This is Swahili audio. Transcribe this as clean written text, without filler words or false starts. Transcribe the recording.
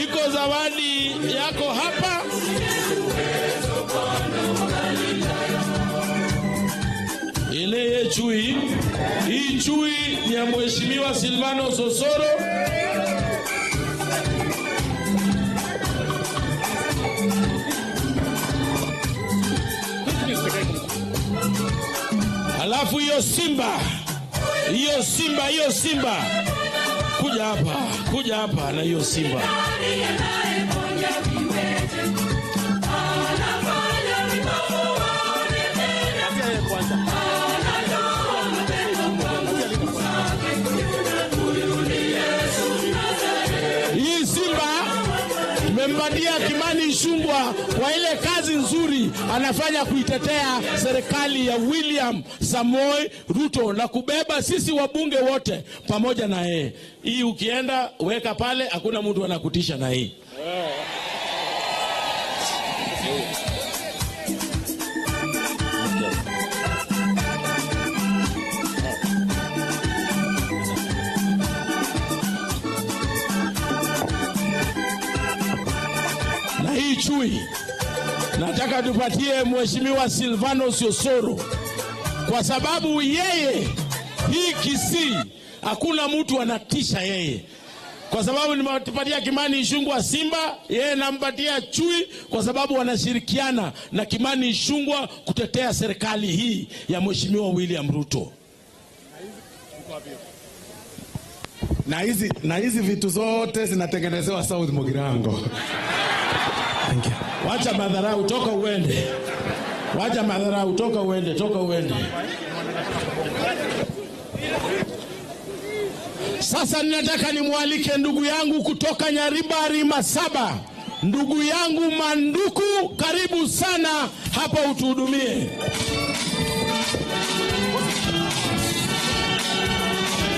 Iko zawadi yako hapa. Ile chui, hii chui ni ya Mheshimiwa Silvanus Osoro. Alafu hiyo simba kuja hapa na hiyo simba. Hii simba tumembadia Kimani Ichung'wah kwa ile kazi nzuri anafanya kuitetea serikali ya William Samoei Ruto na kubeba sisi wabunge wote pamoja na yeye. Hii ukienda weka pale, hakuna mtu anakutisha na hii. Na hii chui nataka tupatie Mheshimiwa Silvanus Osoro, kwa sababu yeye hii Kisii hakuna mtu anatisha yeye. Kwa sababu nimepatia Kimani Ichung'wah simba, yeye nampatia chui kwa sababu wanashirikiana na Kimani Ichung'wah kutetea serikali hii ya Mheshimiwa William Ruto. Na hizi vitu zote zinatengenezewa South Mugirango. Wacha madharau, toka uende. Wacha madharau, toka uende. Sasa ninataka nimwalike ndugu yangu kutoka Nyaribari Masaba, ndugu yangu Manduku, karibu sana hapa utuhudumie.